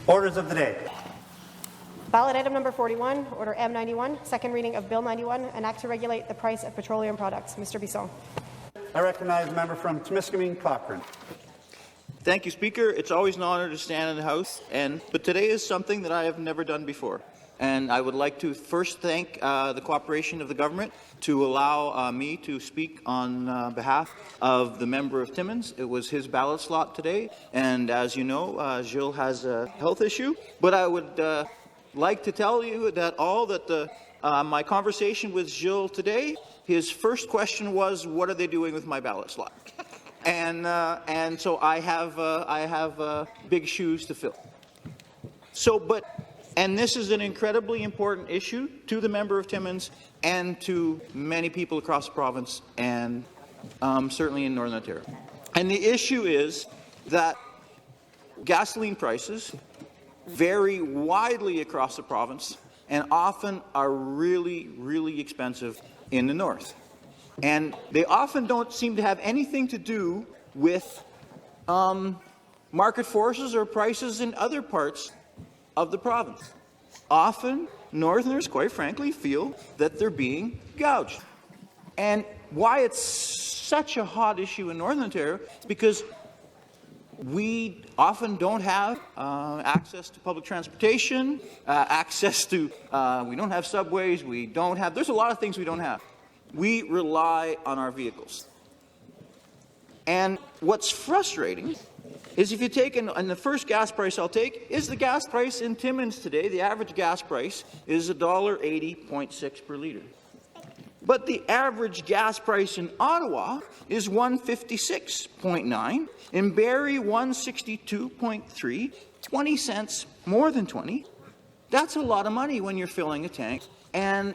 Orders of the day. Ballot item number 41, Order M91, second reading of Bill 91, an act to regulate the price of petroleum products. Mr. Bisson. I recognize the member from Timiskaming Cochrane. Thank you, Speaker. It's always an honour to stand in the House, but today is something that I have never done before. And I would like to first thank the cooperation of the government to allow me to speak on behalf of the member of Timmins. It was his ballot slot today, and as you know, Gilles has a health issue. But I would like to tell you that my conversation with Gilles today, his first question was, "What are they doing with my ballot slot?" And so I have big shoes to fill. And this is an incredibly important issue to the member of Timmins and to many people across the province and certainly in Northern Ontario. And the issue is that gasoline prices vary widely across the province and often are really, really expensive in the north. And they often don't seem to have anything to do with market forces or prices in other parts of the province. Often, Northerners, quite frankly, feel that they're being gouged. And why it's such a hot issue in Northern Ontario is because we often don't have access to public transportation, we don't have subways, there's a lot of things we don't have. We rely on our vehicles. And what's frustrating is if you take, and the first gas price I'll take is the gas price in Timmins today. The average gas price is $1.80.6 per litre. But the average gas price in Ottawa is $1.56.9, in Barrie $1.62.3, 20 cents more than 20. That's a lot of money when you're filling a tank. And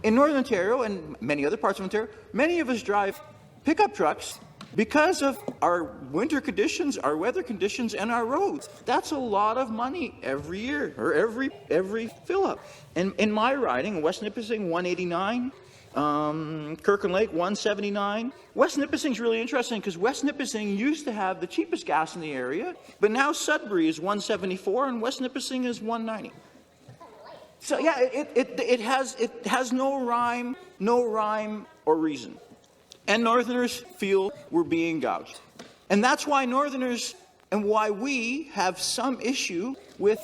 in Northern Ontario and many other parts of Ontario, many of us drive pickup trucks because of our winter conditions, our weather conditions, and our roads. That's a lot of money every year, or every fill-up. And in my riding, West Nipissing, $1.89, Kirkland Lake, $1.79. West Nipissing is really interesting because West Nipissing used to have the cheapest gas in the area, but now Sudbury is $1.74 and West Nipissing is $1.90. So yeah, it has no rhyme or reason. And Northerners feel we're being gouged. And that's why Northerners and why we have some issue with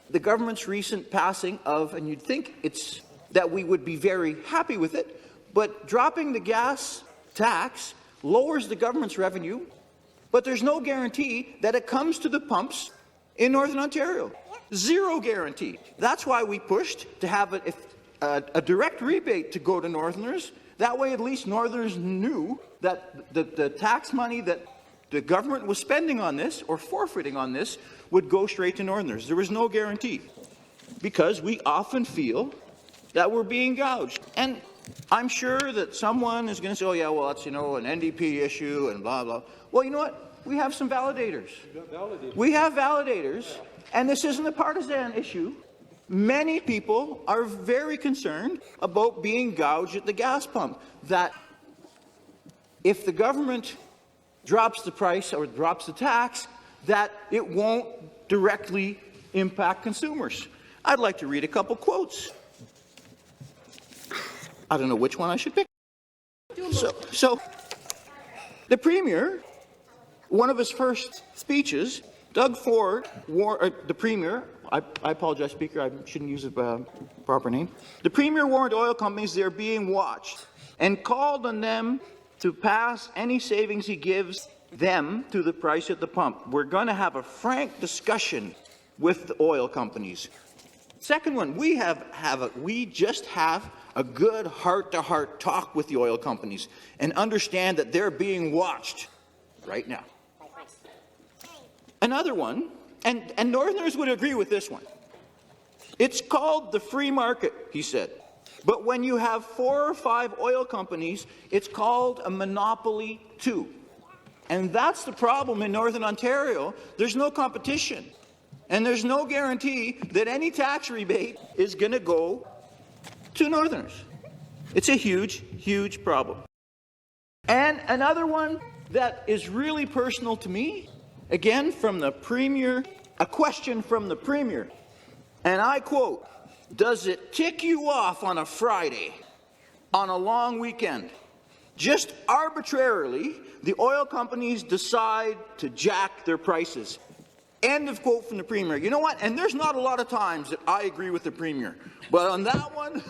the government's recent passing of, and you'd think that we would be very happy with it, but dropping the gas tax lowers the government's revenue, but there's no guarantee that it comes to the pumps in Northern Ontario. Zero guarantee. That's why we pushed to have a direct rebate to go to Northerners. That way, at least Northerners knew that the tax money that the government was spending on this or forfeiting on this would go straight to Northerners. There was no guarantee because we often feel that we're being gouged. And I'm sure that someone is going to say, oh, yeah, well, that's, an NDP issue and blah, blah. Well, you know what? We have some validators. We have validators, and this isn't a partisan issue. Many people are very concerned about being gouged at the gas pump, that if the government drops the price or drops the tax, that it won't directly impact consumers. I'd like to read a couple quotes. I don't know which one I should pick. So the Premier, one of his first speeches, Doug Ford, the Premier, I apologize, Speaker, I shouldn't use a proper name. The Premier warned oil companies they're being watched and called on them to pass any savings he gives them to the price at the pump. We're going to have a frank discussion with the oil companies. Second one, we just have a good heart-to-heart talk with the oil companies and understand that they're being watched right now. Another one, and Northerners would agree with this one. It's called the free market, he said. But when you have 4 or 5 oil companies, it's called a monopoly too. And that's the problem in Northern Ontario. There's no competition. And there's no guarantee that any tax rebate is going to go to Northerners. It's a huge, huge problem. And another one that is really personal to me, again, from the Premier a question from the Premier, and I quote, "Does it tick you off on a Friday, on a long weekend, just arbitrarily the oil companies decide to jack their prices?" End of quote from the Premier. You know what? And there's not a lot of times that I agree with the Premier. But on that one,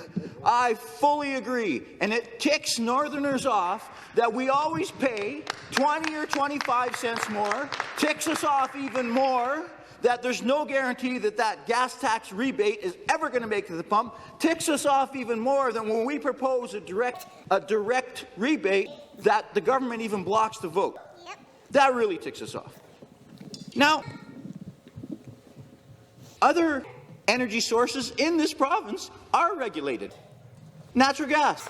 I fully agree. And it ticks Northerners off that we always pay 20 or 25 cents more. Ticks us off even more that there's no guarantee that that gas tax rebate is ever going to make it to the pump. Ticks us off even more than when we propose a direct rebate that the government even blocks the vote. That really ticks us off. Now, other energy sources in this province are regulated. Natural gas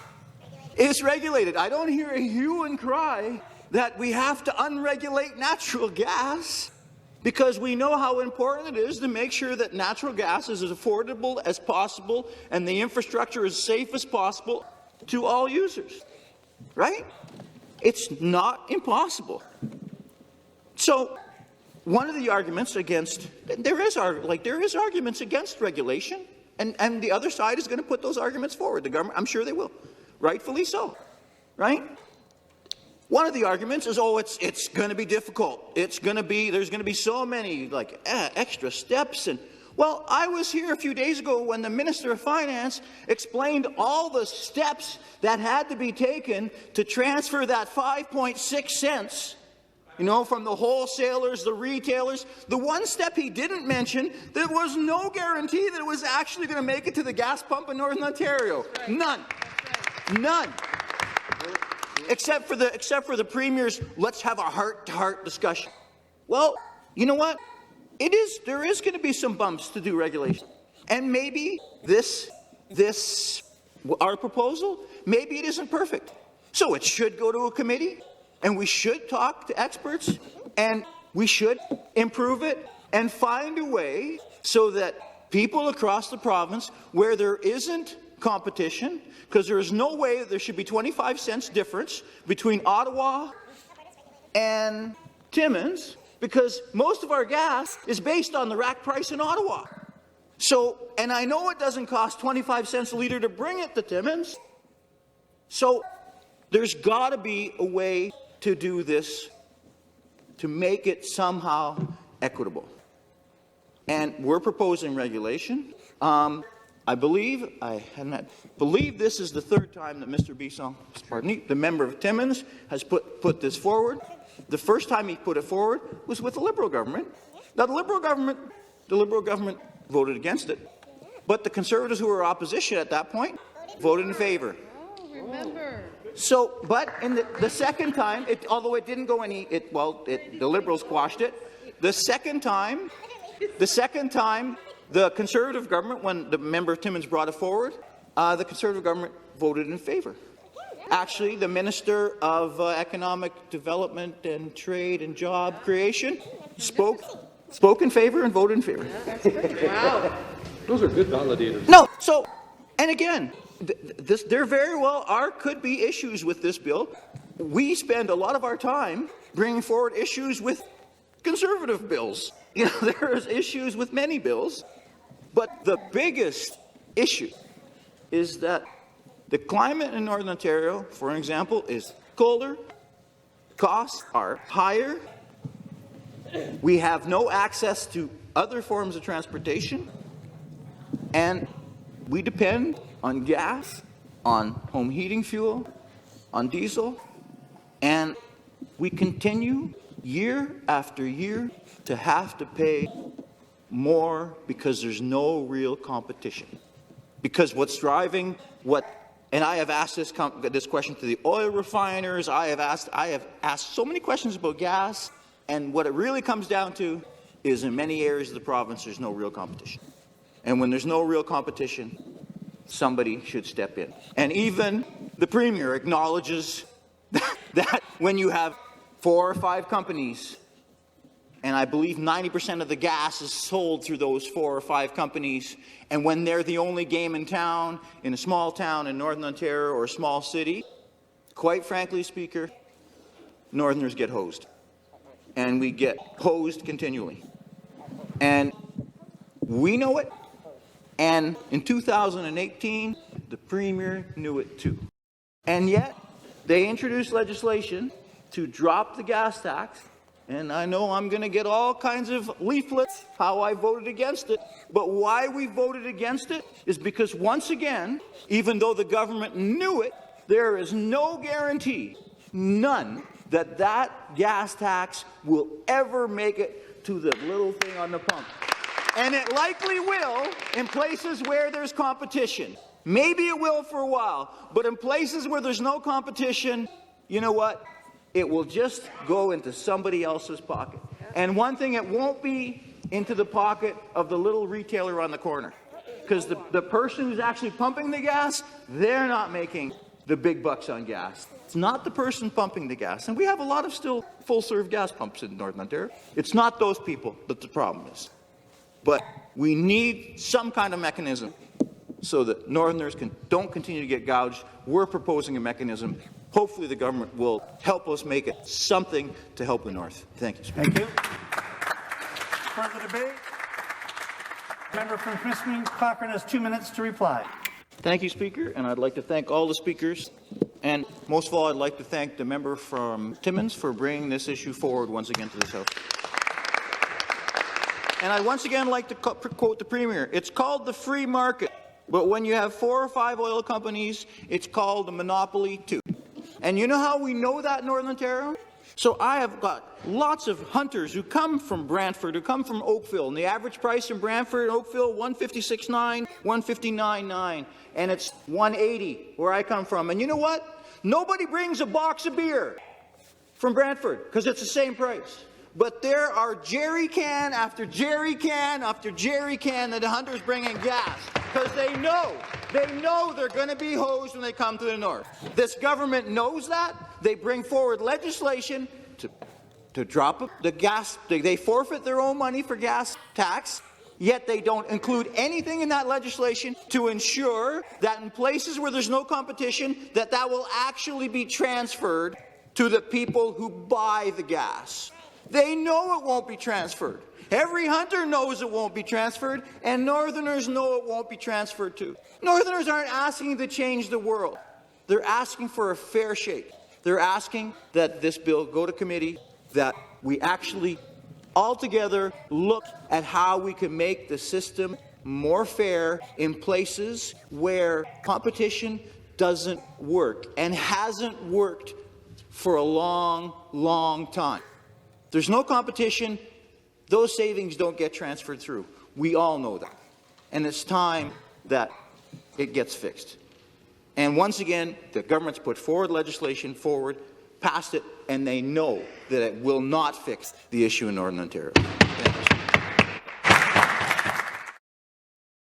is regulated. I don't hear a hue and cry that we have to unregulate natural gas because we know how important it is to make sure that natural gas is as affordable as possible and the infrastructure as safe as possible to all users, right? It's not impossible. So, one of the arguments against there is arguments against regulation, and the other side is going to put those arguments forward. The government, I'm sure they will, rightfully so, right? One of the arguments is, oh, it's going to be difficult. There's going to be so many extra steps. And well, I was here a few days ago when the Minister of Finance explained all the steps that had to be taken to transfer that 5.6 cents. You know, from the wholesalers, the retailers. The one step he didn't mention, there was no guarantee that it was actually going to make it to the gas pump in Northern Ontario. None. None. Except for the Premier's, let's have a heart-to-heart discussion. Well, you know what? There is going to be some bumps to do regulation. And maybe our proposal, maybe it isn't perfect. So it should go to a committee. And we should talk to experts, and we should improve it and find a way so that people across the province, where there isn't competition, because there is no way that there should be 25 cents difference between Ottawa and Timmins, because most of our gas is based on the rack price in Ottawa. So, and I know it doesn't cost 25 cents a litre to bring it to Timmins. So there's got to be a way to do this, to make it somehow equitable. And we're proposing regulation. I believe this is the third time that Mr. Bisson, the member of Timmins, has put this forward. The first time he put it forward was with the Liberal government. Now, the Liberal government voted against it, but the Conservatives, who were opposition at that point, voted in favour. Remember. So, but in the second time, although it didn't go the Liberals quashed it. The second time, the Conservative government, when the member of Timmins brought it forward, the Conservative government voted in favour. Actually, the Minister of Economic Development and Trade and Job Creation spoke in favour and voted in favour. Wow. Those are good validators. No, so, and again, there very well could be issues with this bill. We spend a lot of our time bringing forward issues with Conservative bills. You know, there's issues with many bills, but the biggest issue is that the climate in Northern Ontario, for example, is colder, costs are higher, we have no access to other forms of transportation, and we depend on gas, on home heating fuel, on diesel, and we continue year after year to have to pay more because there's no real competition. Because what's driving and I have asked this question to the oil refiners, I have asked so many questions about gas, and what it really comes down to is in many areas of the province there's no real competition. And when there's no real competition, somebody should step in. And even the Premier acknowledges that when you have 4 or 5 companies, and I believe 90% of the gas is sold through those 4 or 5 companies, and when they're the only game in town, in a small town in Northern Ontario or a small city, quite frankly, Speaker, Northerners get hosed. And we get hosed continually. And we know it. And in 2018, the Premier knew it too. And yet, they introduced legislation to drop the gas tax. And I know I'm going to get all kinds of leaflets how I voted against it. But why we voted against it is because, once again, even though the government knew it, there is no guarantee, none, that that gas tax will ever make it to the little thing on the pump. And it likely will in places where there's competition. Maybe it will for a while, but in places where there's no competition, you know what? It will just go into somebody else's pocket. And one thing, it won't be into the pocket of the little retailer on the corner. Because the person who's actually pumping the gas, they're not making the big bucks on gas. It's not the person pumping the gas. And we have a lot of still full-serve gas pumps in Northern Ontario. It's not those people that the problem is. But we need some kind of mechanism so that Northerners don't continue to get gouged. We're proposing a mechanism. Hopefully the government will help us make it something to help the North. Thank you, Speaker. Thank you. Further debate? Member from Timmins Cochrane has 2 minutes to reply. Thank you, Speaker, and I'd like to thank all the speakers. And most of all, I'd like to thank the member from Timmins for bringing this issue forward once again to this House. And I'd once again like to quote the Premier. It's called the free market, but when you have 4 or 5 oil companies, it's called a monopoly too. And you know how we know that in Northern Ontario? So I have got lots of hunters who come from Brantford, who come from Oakville, and the average price in Brantford and Oakville, $156.9, $159.9, and it's $180 where I come from. And you know what? Nobody brings a box of beer from Brantford because it's the same price. But there are jerry can after jerry can after jerry can that the hunters bring in gas because they know they're going to be hosed when they come to the north. This government knows that. They bring forward legislation to drop the gas. They forfeit their own money for gas tax, yet they don't include anything in that legislation to ensure that in places where there's no competition, that will actually be transferred to the people who buy the gas. They know it won't be transferred. Every hunter knows it won't be transferred, and Northerners know it won't be transferred too. Northerners aren't asking to change the world. They're asking for a fair shake. They're asking that this bill go to committee, that we actually altogether look at how we can make the system more fair in places where competition doesn't work and hasn't worked for a long, long time. There's no competition. Those savings don't get transferred through. We all know that. And it's time that it gets fixed. And once again, the government's put forward legislation passed it, and they know that it will not fix the issue in Northern Ontario.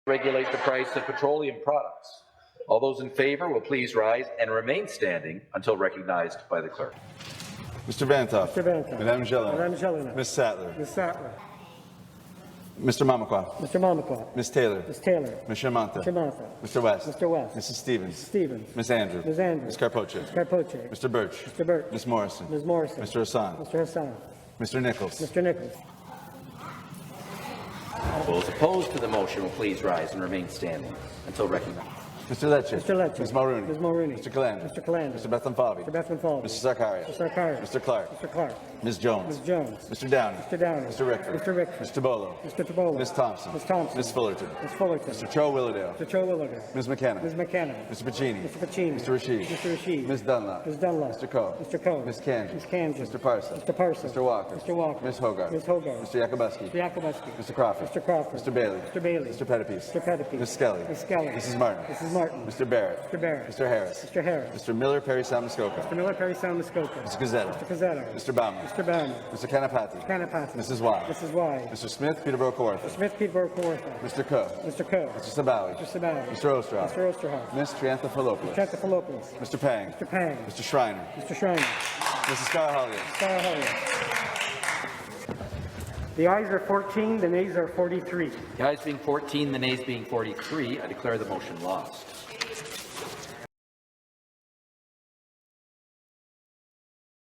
Regulate the price of petroleum products. All those in favour will please rise and remain standing until recognized by the clerk. Mr. Vanthof. Mr. Vanthof. Madame Gilles. Madame Gilles. Ms. Sattler. Ms. Sattler. Mr. Mamakwa. Mr. Mamakwa. Ms. Taylor. Ms. Taylor. Ms. Shamanta. Mr. Mantha. Mr. West. Mr. West. Mrs. Stevens. Stevens. Ms. Andrew. Ms. Andrew. Ms. Carpoche. Ms. Carpoche. Mr. Birch. Mr. Birch. Ms. Morrison. Ms. Morrison. Mr. Hassan. Mr. Hassan. Mr. Nichols. Mr. Nichols. Those opposed to the motion will please rise and remain standing until recognized. Mr. Lecce. Mr. Lecce. Ms. Mulrooney. Ms. Mulrooney. Mr. Calandra. Mr. Calandra. Mr. Bethenfavi. Mr. Bethenfavi. Mr. Sarkaria. Mr. Sarkaria. Mr. Clark. Mr. Clark. Ms. Jones. Ms. Jones. Mr. Downey. Mr. Downey. Mr. Rickford. Mr. Rickford. Mr. Bolo. Mr. Tabolo. Ms. Thompson. Ms. Thompson. Ms. Fullerton. Ms. Fullerton. Mr. Cho Willowdale. Mr. Cho Willowdale. Ms. McKenna. Ms. McKenna. Mr. Pacini. Mr. Pacini. Mr. Rashid. Mr. Rashid. Ms. Dunlap. Ms. Dunlap. Mr. Coe. Mr. Coe. Ms. Kanji. Ms. Kanji. Mr. Parsa. Mr. Parsa. Mr. Walker. Mr. Walker. Ms. Hogarth. Ms. Hogarth. Mr. Yakubuski. Mr. Yakubuski. Mr. Crawford. Mr. Crawford. Mr. Bailey. Mr. Bailey. Mr. Pettipies. Mr. Pettipies. Ms. Skelly. Ms. Skelly. Mrs. Martin. Mrs. Martin. Mr. Barrett. Mr. Barrett. Mr. Harris. Mr. Harris. Mr. Miller Perry Samuskoka. Mr. Miller Perry Sound Muskoka. Mr. Gazetta. Mr. Cazzetta. Mr. Bauman. Mr. Bauman. Mr. Kanapati. Kanapati. Mrs. Y. Mrs. Y. Mr. Smith Peterborough Kawartha. Smith Peterborough Kawartha. Mr. Coe. Mr. Coe. Mr. Sabawi. Mr. Sabawi. Mr. Osterhoff. Mr. Osterhoff. Ms. Triantafilopoulos. Trentafilopoulos. Mr. Pang. Mr. Pang. Mr. Schreiner. Mr. Schreiner. Mrs. Scarhollier. Sarah Hollier. The ayes are 14, the nays are 43. The ayes being 14, the nays being 43, I declare the motion lost.